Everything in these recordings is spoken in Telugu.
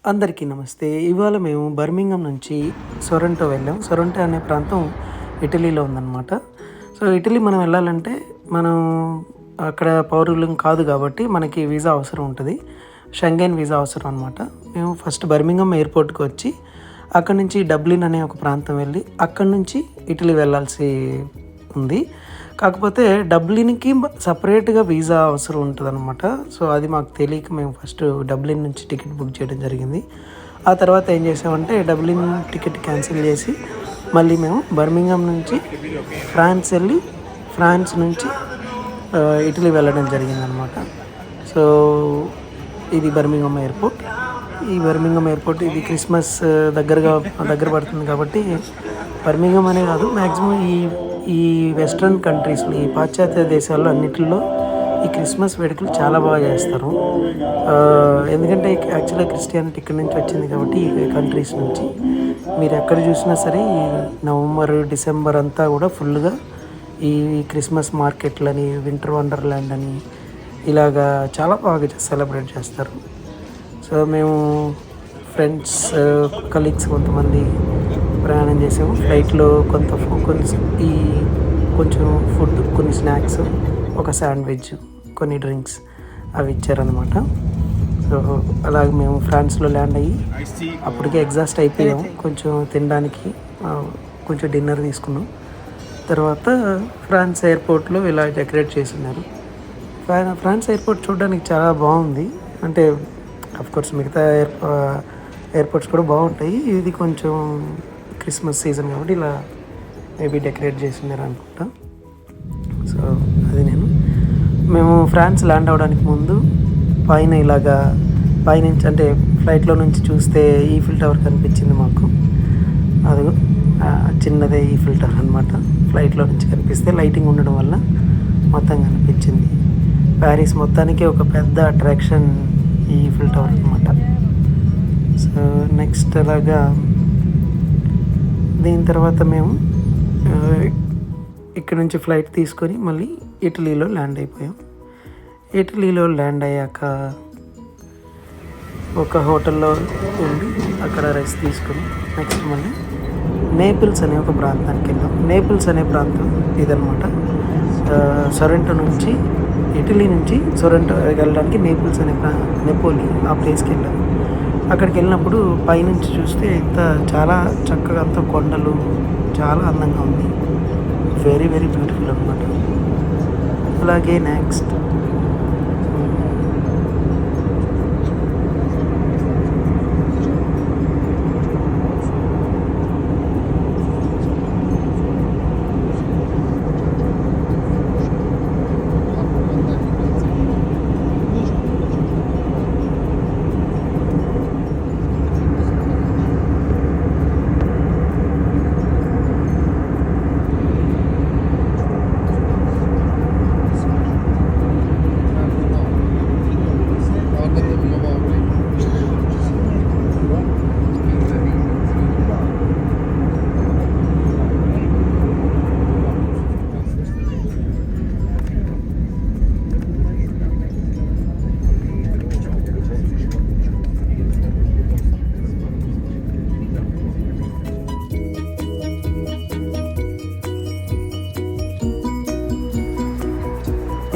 అందరికీ నమస్తే. ఇవాళ మేము బర్మింఘమ్ నుంచి సొరంటో వెళ్ళాం. సొరంటో అనే ప్రాంతం ఇటలీలో ఉందన్నమాట. సో ఇటలీ మనం వెళ్ళాలంటే మనం అక్కడ పౌరులం కాదు కాబట్టి మనకి వీసా అవసరం ఉంటుంది. షెంగెన్ వీసా అవసరం అనమాట. మేము ఫస్ట్ బర్మింఘమ్ ఎయిర్పోర్ట్కి వచ్చి అక్కడి నుంచి డబ్లిన్ అనే ఒక ప్రాంతం వెళ్ళి అక్కడి నుంచి ఇటలీ వెళ్ళాల్సి ఉంది. కాకపోతే డబ్లిన్కి సపరేట్గా వీసా అవసరం ఉంటుంది అనమాట. సో అది మాకు తెలియక మేము ఫస్ట్ డబ్లిన్ నుంచి టికెట్ బుక్ చేయడం జరిగింది. ఆ తర్వాత ఏం చేసామంటే డబ్లిన్ టికెట్ క్యాన్సిల్ చేసి మళ్ళీ మేము బర్మింఘమ్ నుంచి ఫ్రాన్స్ వెళ్ళి ఫ్రాన్స్ నుంచి ఇటలీ వెళ్ళడం జరిగిందనమాట. సో ఇది బర్మింఘమ్ ఎయిర్పోర్ట్. ఈ బర్మింఘమ్ ఎయిర్పోర్ట్ ఇది క్రిస్మస్ దగ్గర పడుతుంది కాబట్టి బర్మింఘమ్ అనే కాదు, మ్యాక్సిమం ఈ వెస్ట్రన్ కంట్రీస్లో, ఈ పాశ్చాత్య దేశాల్లో అన్నిటిలో ఈ క్రిస్మస్ వేడుకలు చాలా బాగా చేస్తారు. ఎందుకంటే యాక్చువల్గా క్రిస్టియానిటీ ఇక్కడి నుంచి వచ్చింది కాబట్టి ఈ కంట్రీస్ నుంచి మీరు ఎక్కడ చూసినా సరే ఈ నవంబర్ డిసెంబర్ అంతా కూడా ఫుల్గా ఈ క్రిస్మస్ మార్కెట్లని, వింటర్ వండర్ల్యాండ్ అని ఇలాగా చాలా బాగా సెలబ్రేట్ చేస్తారు. సో మేము ఫ్రెండ్స్ కలీగ్స్ కొంతమంది ప్రయాణం చేసాము. ఫ్లైట్లో కొంచెం ఫుడ్, కొన్ని స్నాక్స్, ఒక శాండ్విచ్, కొన్ని డ్రింక్స్ అవి ఇచ్చారనమాట. సో అలాగే మేము ఫ్రాన్స్లో ల్యాండ్ అయ్యి అప్పటికే ఎగ్జాస్ట్ అయిపోయాము. కొంచెం తినడానికి కొంచెం డిన్నర్ తీసుకున్నాం. తర్వాత ఫ్రాన్స్ ఎయిర్పోర్ట్లో ఇలా డెకరేట్ చేస్తున్నారు. ఫ్రాన్స్ ఎయిర్పోర్ట్ చూడడానికి చాలా బాగుంది. అంటే అఫ్కోర్స్ మిగతా ఎయిర్పోర్ట్స్ కూడా బాగుంటాయి. ఇది కొంచెం క్రిస్మస్ సీజన్ కాబట్టి ఇలా మేబీ డెకరేట్ చేస్తున్నారు అనుకుంటా. సో అది మేము ఫ్రాన్స్ ల్యాండ్ అవ్వడానికి ముందు పైన ఇలాగా పైనుంచి అంటే ఫ్లైట్లో నుంచి చూస్తే ఈఫిల్ టవర్ కనిపించింది మాకు. అది చిన్నదే ఈఫిల్ టవర్ అనమాట. ఫ్లైట్లో నుంచి కనిపిస్తే లైటింగ్ ఉండడం వల్ల మొత్తం కనిపించింది. ప్యారిస్ మొత్తానికి ఒక పెద్ద అట్రాక్షన్ ఈ ఈఫిల్ టవర్ అనమాట. సో నెక్స్ట్ అలాగా దీని తర్వాత మేము ఇక్కడ నుంచి ఫ్లైట్ తీసుకొని మళ్ళీ ఇటలీలో ల్యాండ్ అయిపోయాం. ఇటలీలో ల్యాండ్ అయ్యాక ఒక హోటల్లో ఉండి అక్కడ రెస్ట్ తీసుకొని నెక్స్ట్ మళ్ళీ నేపిల్స్ అనే ఒక ప్రాంతానికి వెళ్ళాం. నేపిల్స్ అనే ప్రాంతం ఇదనమాట. సొరంటో నుంచి ఇటలీ నుంచి సొరంటో వెళ్ళడానికి నేపిల్స్ అనే నెపోలి ఆ ప్లేస్కి వెళ్ళాం. అక్కడికి వెళ్ళినప్పుడు పైనుంచి చూస్తే చాలా చక్కగా అంతా కొండలు, చాలా అందంగా ఉంది. వెరీ వెరీ బ్యూటిఫుల్ అనమాట. అలాగే నెక్స్ట్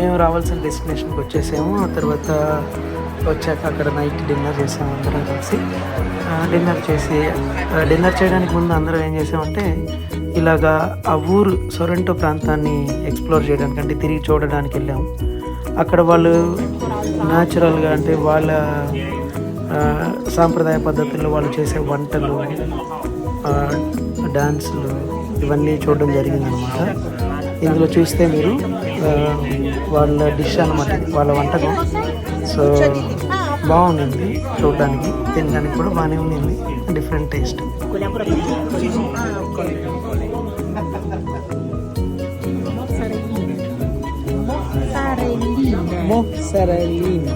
మేము రావాల్సిన డెస్టినేషన్కి వచ్చేసాము. ఆ తర్వాత వచ్చాక అక్కడ నైట్ డిన్నర్ చేసాము అందరం కలిసి. డిన్నర్ చేయడానికి ముందు అందరం ఏం చేసామంటే ఇలాగా ఆ ఊరు సొరంటో ప్రాంతాన్ని ఎక్స్ప్లోర్ చేయడానికి, అంటే తిరిగి చూడడానికి వెళ్ళాము. అక్కడ వాళ్ళు న్యాచురల్గా అంటే వాళ్ళ సాంప్రదాయ పద్ధతుల్లో వాళ్ళు చేసే వంటలు, డాన్సులు ఇవన్నీ చూడడం జరిగిందనమాట. ఇందులో చూస్తే మీరు వాళ్ళ డిష్ అన్నమాట, వాళ్ళ వంటకం. సో బాగుండింది చూడడానికి, తినడానికి కూడా బాగానే ఉండింది. Different taste. Mozzarellina.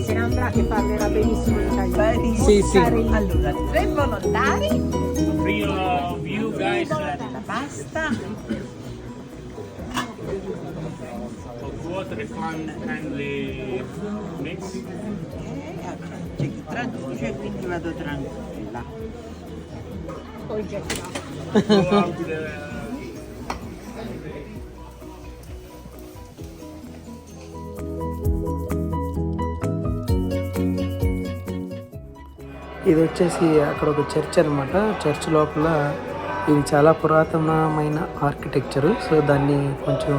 Se ne andrà che parlerà benissimo l'italiano. Sì, sì. Allora, 3 volontari. 3 of you guys. La pasta. Water, fun, kindly mix. che traduce, quindi vado tranquilla. Poi gettila. ఇది వచ్చేసి అక్కడ ఒక చర్చ్ అనమాట. చర్చ్ లోపల ఇది చాలా పురాతనమైన ఆర్కిటెక్చరు. సో దాన్ని కొంచెం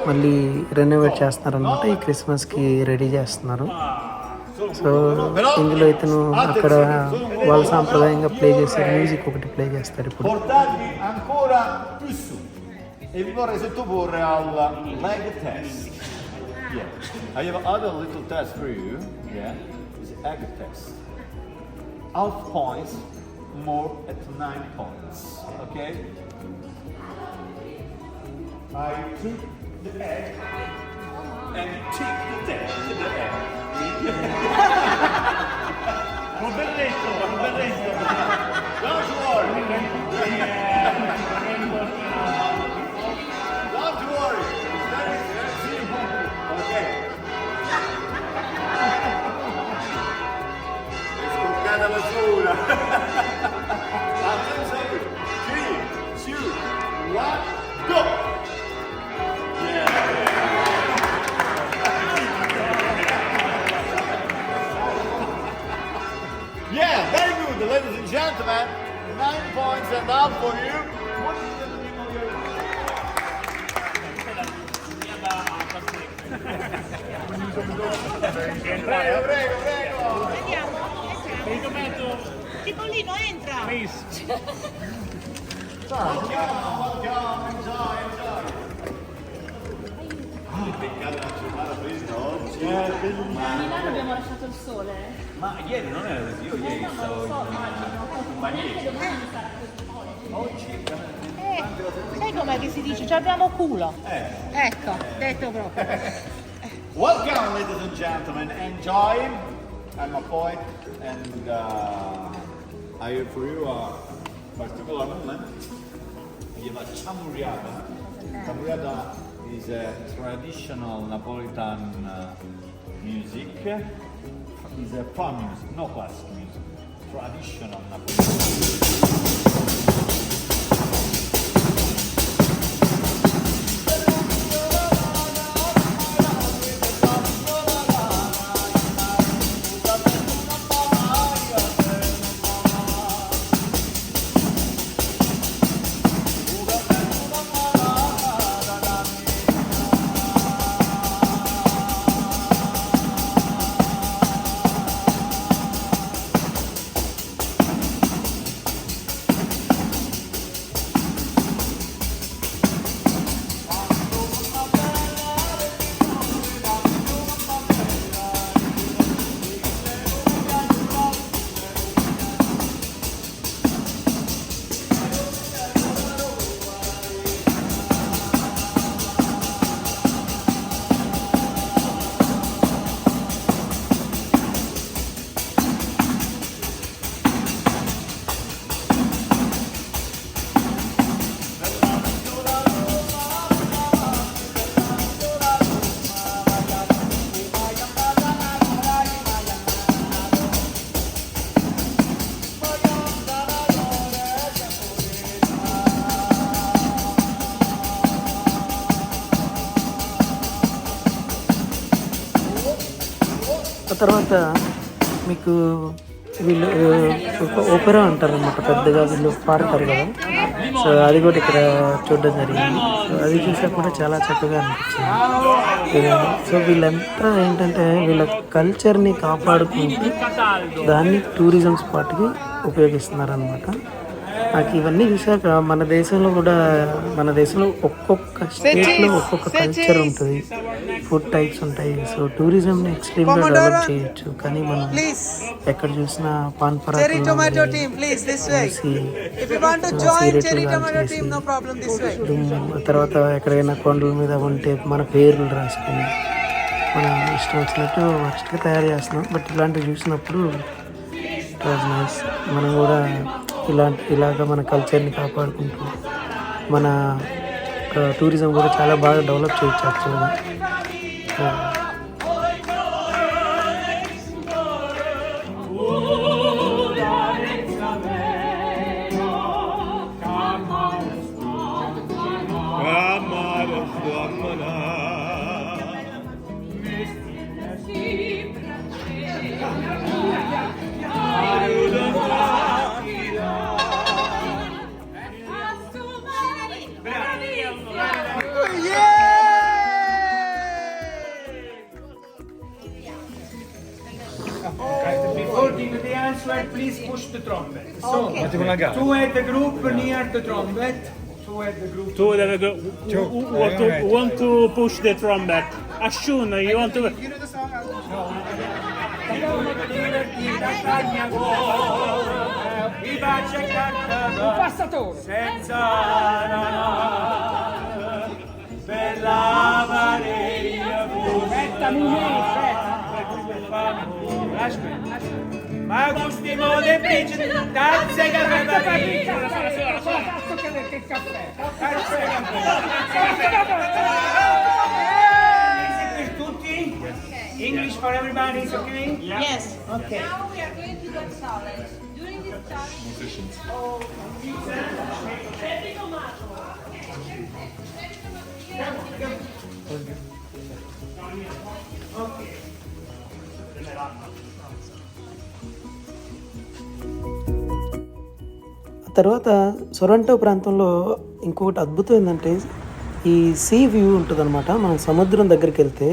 మళ్ళీ రెనోవేట్ చేస్తున్నారనమాట. ఈ క్రిస్మస్కి రెడీ చేస్తున్నారు. సో ఇందులో ఇతను అక్కడ వాళ్ళ సాంప్రదాయంగా ప్లే చేసే మ్యూజిక్ ఒకటి ప్లే చేస్తారు ఇప్పుడు. Portarvi ancora più su e vi vorrei sottoporre al leg test. Yeah. I have other little test for you. Yeah. It's egg test. Half points, more at 9 points. Okay? I took the egg and took the egg. Un belletto. Don't worry. Don't worry. Very simple. Okay. È scoccata la sola. Attenzione. 3, 2, 1, go. Yeah, very good, ladies and gentlemen. 9 points and up for you. What is the name of your... Prego. Vediamo. Cipollino, entra. Please. Welcome, enjoy. Peccato una giornata fresca oggi. A Milano abbiamo lasciato il sole. Ma ieri non era così, io ieri stavo in Bagnese. Oggi Sai com'è che si dice? Ci abbiamo culo. Ecco, detto proprio. welcome, ladies and gentlemen. Enjoy. I'm a poet, and I have for you a particular moment. We have a chamuriata. Chamuriata is a traditional Napolitan music. It's a fun music, no classic music. Traditional Napolitan. ఆ తర్వాత మీకు వీళ్ళు ఓపెరా అంటారు అన్నమాట. పెద్దగా వీళ్ళు పాడతారు కదా. సో అది కూడా ఇక్కడ చూడడం జరిగింది. సో అది చూసాక కూడా చాలా చక్కగా అనిపించింది. సో వీళ్ళంతా ఏంటంటే వీళ్ళ కల్చర్ని కాపాడుకుంటూ దాన్ని టూరిజం స్పాట్కి ఉపయోగిస్తున్నారనమాట. నాకు ఇవన్నీ చూసాక మన దేశంలో ఒక్కొక్క స్టేట్లో ఒక్కొక్క కల్చర్ ఉంటుంది, ఫుడ్ టైప్స్ ఉంటాయి. సో టూరిజంని ఎక్స్ట్రీమ్గా డెవలప్ చేయొచ్చు. కానీ మనం ఎక్కడ చూసినా పాన్ పరాగ్ తర్వాత ఎక్కడైనా కొండల మీద ఉంటే మన పేర్లు రాసుకొని మనం ఇష్టం వచ్చినట్టు వర్స్ట్గా తయారు చేస్తున్నాం. బట్ ఇలాంటివి చూసినప్పుడు ఇట్ వాజ్ నైస్. మనం కూడా ఇలాగ మన కల్చర్ని కాపాడుకుంటూ మన టూరిజం కూడా చాలా బాగా డెవలప్ చేయొచ్చు యాక్చువల్గా. Before giving the answer, please push the trumpet. So, two at the group near the trumpet. Two at the group. Who want to push the trumpet? Ashun, you want to? Un passatore. Senza per la Maria. Aspetta, aspetta. Ma Agostino De Principe, tazze che caffè. Per tutti? English for everybody, is okay? Yes. Okay. Now we are going to do a challenge. During this challenge, తర్వాత సొరంటో ప్రాంతంలో ఇంకొకటి అద్భుతం ఏంటంటే ఈ సీ వ్యూ ఉంటుందన్నమాట. మనం సముద్రం దగ్గరికి వెళ్తే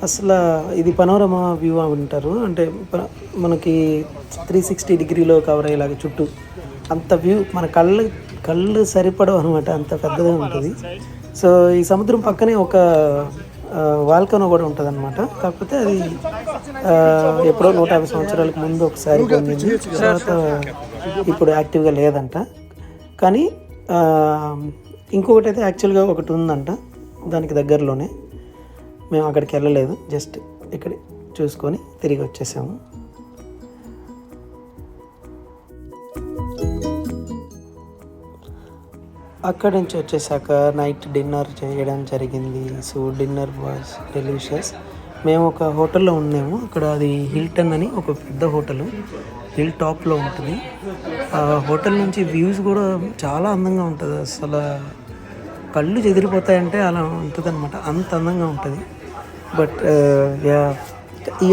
అసలు ఇది పనోరమా వ్యూ అంటారు. అంటే మనకి 360 డిగ్రీలో కవర్ అయ్యేలాగా చుట్టూ అంత వ్యూ మన కళ్ళు సరిపడవు అనమాట, అంత పెద్దగా ఉంటుంది. సో ఈ సముద్రం పక్కనే ఒక వాల్కనో కూడా ఉంటుంది అనమాట. కాకపోతే అది ఎప్పుడో 150 సంవత్సరాలకు ముందు ఒకసారి పొందింది, తర్వాత ఇప్పుడు యాక్టివ్గా లేదంట. కానీ ఇంకొకటి అయితే యాక్చువల్గా ఒకటి ఉందంట దానికి దగ్గరలోనే. మేము అక్కడికి వెళ్ళలేదు, జస్ట్ ఇక్కడ చూసుకొని తిరిగి వచ్చేసాము. అక్కడి నుంచి వచ్చేసాక నైట్ డిన్నర్ చేయడం జరిగింది. So dinner was delicious. మేము ఒక హోటల్లో ఉన్నాము, అక్కడ అది హిల్టన్ అని ఒక పెద్ద హోటల్, హిల్ టాప్లో ఉంటుంది. ఆ హోటల్ నుంచి వ్యూస్ కూడా చాలా అందంగా ఉంటుంది. అసలు కళ్ళు చెదిరిపోతాయంటే అలా ఉంటుంది అనమాట, అంత అందంగా ఉంటుంది. బట్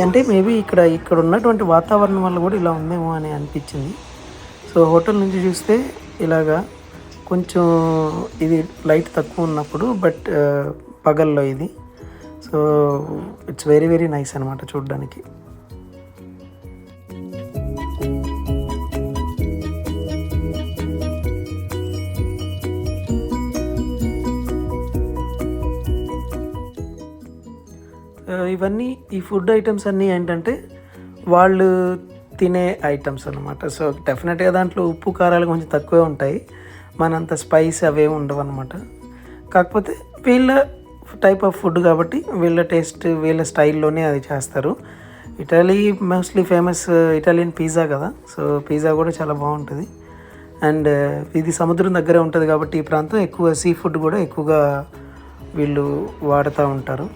అంటే మేబీ ఇక్కడ ఉన్నటువంటి వాతావరణం వల్ల కూడా ఇలా ఉందేమో అని అనిపించింది. సో హోటల్ నుంచి చూస్తే ఇలాగా కొంచెం ఇది లైట్ తక్కువ ఉన్నప్పుడు, బట్ పగల్లో ఇది. So it's very very nice అనమాట చూడడానికి. ఇవన్నీ ఈ ఫుడ్ ఐటమ్స్ అన్నీ ఏంటంటే వాళ్ళు తినే ఐటమ్స్ అనమాట. సో డెఫినెట్గా దాంట్లో ఉప్పు కారాలు కొంచెం తక్కువే ఉంటాయి, మనంత స్పైస్ అవేమి ఉండవు అనమాట. కాకపోతే వీళ్ళ టైప్ ఆఫ్ ఫుడ్ కాబట్టి వీళ్ళ టేస్ట్ వీళ్ళ స్టైల్లోనే అది చేస్తారు. Italy mostly famous Italian pizza కదా, సో పిజ్జా కూడా చాలా బాగుంటుంది. అండ్ ఇది సముద్రం దగ్గరే ఉంటుంది కాబట్టి ఈ ప్రాంతం ఎక్కువ సీ ఫుడ్ కూడా ఎక్కువగా వీళ్ళు వాడుతూ ఉంటారు.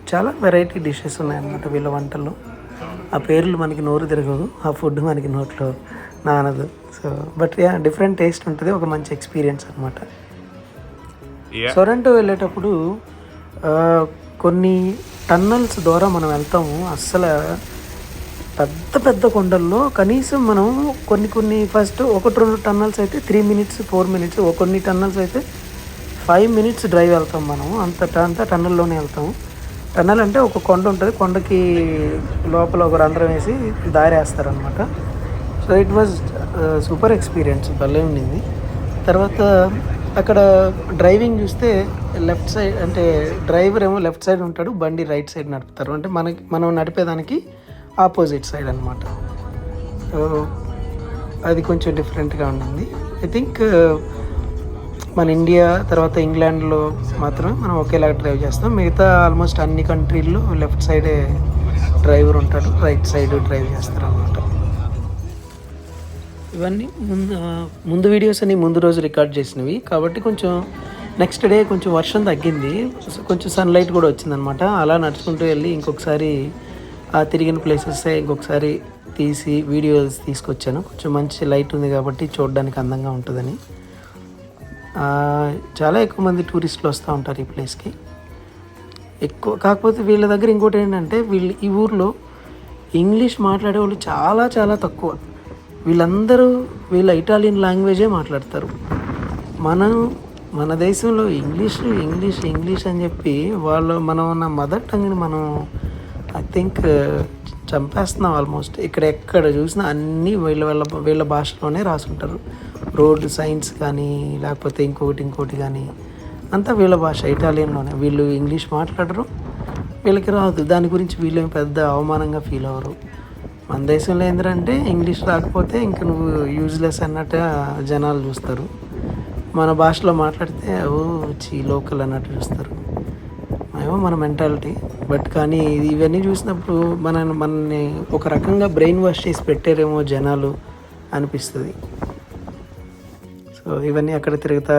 చాలా వెరైటీ డిషెస్ ఉన్నాయన్నమాట వీళ్ళ వంటల్లో. ఆ పేర్లు మనకి నోరు తిరగదు, ఆ ఫుడ్ మనకి నోట్లో నానదు. సో బట్ డిఫరెంట్ టేస్ట్ ఉంటుంది, ఒక మంచి ఎక్స్పీరియన్స్ అనమాట. సొరంటో వెళ్ళేటప్పుడు కొన్ని టన్నల్స్ ద్వారా మనం వెళ్తాము. అస్సలు పెద్ద పెద్ద కొండల్లో కనీసం మనం కొన్ని ఫస్ట్ 1-2 టన్నల్స్ అయితే 3 minutes 4 minutes, కొన్ని టన్నల్స్ అయితే 5 minutes డ్రైవ్ వెళ్తాం మనం. అంతా టన్నల్లోనే వెళ్తాము. టన్నల్ అంటే ఒక కొండ ఉంటుంది, కొండకి లోపల ఒక రంధ్రం వేసి దారి వేస్తారనమాట. So it was super experience, భలే ఉండింది. తర్వాత అక్కడ డ్రైవింగ్ చూస్తే లెఫ్ట్ సైడ్ అంటే డ్రైవర్ ఏమో లెఫ్ట్ సైడ్ ఉంటాడు, బండి రైట్ సైడ్ నడుపుతారు. అంటే మనం నడిపేదానికి ఆపోజిట్ సైడ్ అనమాట. సో అది కొంచెం డిఫరెంట్గా ఉండింది. ఐ థింక్ మన ఇండియా తర్వాత ఇంగ్లాండ్లో మాత్రమే మనం ఒకేలాగా డ్రైవ్ చేస్తాం. మిగతా ఆల్మోస్ట్ అన్ని కంట్రీల్లో లెఫ్ట్ సైడే డ్రైవర్ ఉంటాడు, రైట్ సైడ్ డ్రైవ్ చేస్తారు అనమాట. ఇవన్నీ ముందు వీడియోస్ అని ముందు రోజు రికార్డ్ చేసినవి కాబట్టి కొంచెం నెక్స్ట్ డే కొంచెం వర్షం తగ్గింది, కొంచెం సన్లైట్ కూడా వచ్చిందనమాట. అలా నడుచుకుంటూ వెళ్ళి ఇంకొకసారి ఆ తిరిగిన ప్లేసెస్ ఇంకొకసారి తీసి వీడియోస్ తీసుకొచ్చాను. కొంచెం మంచి లైట్ ఉంది కాబట్టి చూడడానికి అందంగా ఉంటుందని. చాలా ఎక్కువ మంది టూరిస్టులు వస్తూ ఉంటారు ఈ ప్లేస్కి ఎక్కువ. కాకపోతే వీళ్ళ దగ్గర ఇంకోటి ఏంటంటే ఈ ఊర్లో ఇంగ్లీష్ మాట్లాడే వాళ్ళు చాలా చాలా తక్కువ. వీళ్ళందరూ వీళ్ళ ఇటాలియన్ లాంగ్వేజే మాట్లాడతారు. మన దేశంలో ఇంగ్లీష్ అని చెప్పి మనం ఉన్న మదర్ టంగ్ని మనం ఐ థింక్ చంపేస్తున్నాం ఆల్మోస్ట్. ఇక్కడ ఎక్కడ చూసినా అన్నీ వీళ్ళ భాషలోనే రాసుంటారు. రోడ్ సైన్స్ కానీ లేకపోతే ఇంకోటి కానీ అంతా వీళ్ళ భాష ఇటాలియన్లోనే. వీళ్ళు ఇంగ్లీష్ మాట్లాడరు, వీళ్ళకి రాదు. దాని గురించి వీళ్ళేం పెద్ద అవమానంగా ఫీల్ అవ్వరు. మన దేశంలో ఏంటంటే ఇంగ్లీష్ రాకపోతే ఇంక నువ్వు యూజ్లెస్ అన్నట్టుగా జనాలు చూస్తారు. మన భాషలో మాట్లాడితే ఓ లోకల్ అన్నట్టు చూస్తారు. ఏమో మన మెంటాలిటీ. బట్ కానీ ఇవన్నీ చూసినప్పుడు మనల్ని ఒక రకంగా బ్రెయిన్ వాష్ చేసి పెట్టారేమో జనాలు అనిపిస్తుంది. సో ఇవన్నీ అక్కడ తిరుగుతా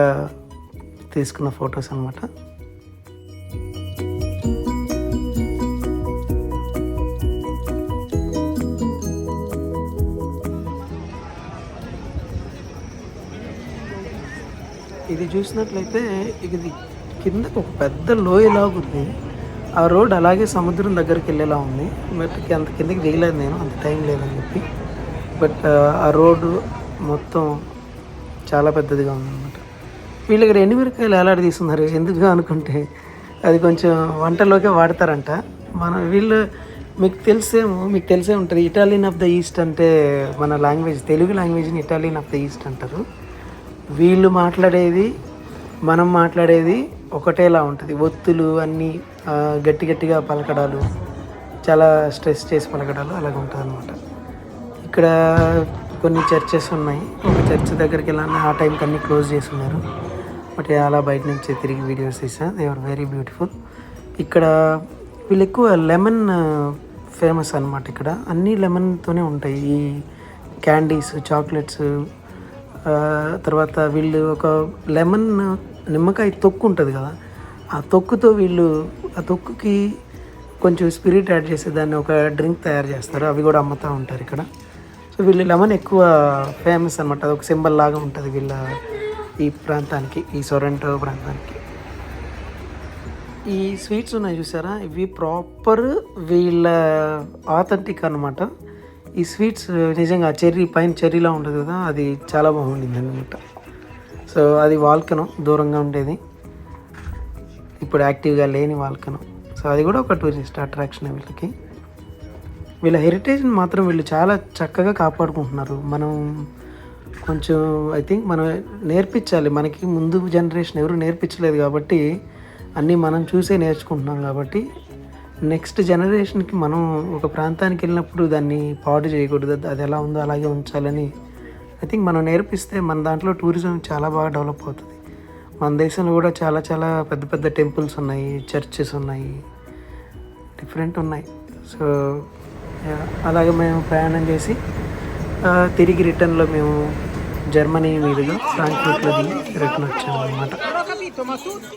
తీసుకున్న ఫొటోస్ అన్నమాట. ఇది చూసినట్లయితే ఇది కిందకు ఒక పెద్ద లోయలాగుంది. ఆ రోడ్ అలాగే సముద్రం దగ్గరికి వెళ్ళేలా ఉంది. బట్ అంత కిందకి దిగలేదు నేను, అంత టైం లేదని చెప్పి. బట్ ఆ రోడ్డు మొత్తం చాలా పెద్దదిగా ఉందన్నమాట. వీళ్ళు ఇక్కడ ఎండుమిరకాయలు ఎలాంటి తీసుకున్నారు ఎందుకు అనుకుంటే అది కొంచెం వంటలోకే వాడతారంట. మీకు తెలిసే ఉంటుంది ఇటాలియన్ ఆఫ్ ద ఈస్ట్ అంటే మన లాంగ్వేజ్, తెలుగు లాంగ్వేజ్ని ఇటాలియన్ ఆఫ్ ద ఈస్ట్ అంటారు. వీళ్ళు మాట్లాడేది మనం మాట్లాడేది ఒకటేలా ఉంటుంది. ఒత్తులు అన్నీ గట్టిగా పలకడాలు, చాలా స్ట్రెస్ చేసి పలకడాలు అలాగ ఉంటుంది అనమాట. ఇక్కడ కొన్ని చర్చెస్ ఉన్నాయి. ఒక చర్చ్ దగ్గరికి వెళ్ళాలని ఆ టైంకి అన్నీ క్లోజ్ చేసి ఉన్నారు. బట్ అలా బయట నుంచి తిరిగి వీడియోస్ తీసా. They are very beautiful. ఇక్కడ వీళ్ళు ఎక్కువ లెమన్ ఫేమస్ అనమాట. ఇక్కడ అన్నీ లెమన్తోనే ఉంటాయి. ఈ క్యాండీస్, చాక్లెట్స్, తర్వాత వీళ్ళు ఒక లెమన్ నిమ్మకాయ తొక్కు ఉంటుంది కదా, ఆ తొక్కుతో వీళ్ళు ఆ తొక్కుకి కొంచెం స్పిరిట్ యాడ్ చేసి దాన్ని ఒక డ్రింక్ తయారు చేస్తారు. అవి కూడా అమ్ముతూ ఉంటారు ఇక్కడ. సో వీళ్ళు లెమన్ ఎక్కువ ఫేమస్ అనమాట. అది ఒక సింబల్ లాగా ఉంటుంది వీళ్ళ ఈ ప్రాంతానికి, ఈ సొరంటో ప్రాంతానికి. ఈ స్వీట్స్ ఉన్నాయి చూసారా, ఇవి ప్రాపర్ వీళ్ళ ఆథెంటిక్ అనమాట. ఈ స్వీట్స్ నిజంగా పైన చెర్రీలా ఉంటుంది కదా, అది చాలా బాగుండింది అనమాట. సో అది వాల్కనో దూరంగా ఉండేది, ఇప్పుడు యాక్టివ్గా లేని వాల్కనో. సో అది కూడా ఒక టూరిస్ట్ అట్రాక్షన్ వీళ్ళకి. వీళ్ళ హెరిటేజ్ని మాత్రం వీళ్ళు చాలా చక్కగా కాపాడుకుంటున్నారు. మనం కొంచెం ఐ థింక్ మనం నేర్పించాలి. మనకి ముందు జనరేషన్ ఎవరు నేర్పించలేదు కాబట్టి అన్నీ మనం చూసే నేర్చుకుంటున్నాం. కాబట్టి నెక్స్ట్ జనరేషన్కి మనం ఒక ప్రాంతానికి వెళ్ళినప్పుడు దాన్ని పాడు చేయకూడదు, అది ఎలా ఉందో అలాగే ఉంచాలని ఐ థింక్ మనం నేర్పిస్తే మన దాంట్లో టూరిజం చాలా బాగా డెవలప్ అవుతుంది. మన దేశంలో కూడా చాలా చాలా పెద్ద పెద్ద టెంపుల్స్ ఉన్నాయి, చర్చెస్ ఉన్నాయి, డిఫరెంట్ ఉన్నాయి. సో అలాగే మేము ప్రయాణం చేసి తిరిగి రిటర్న్లో మేము జర్మనీ మీదుగా ఫ్రాంక్ఫర్ట్లో దిగి రిటర్న్ వచ్చాము అన్నమాట.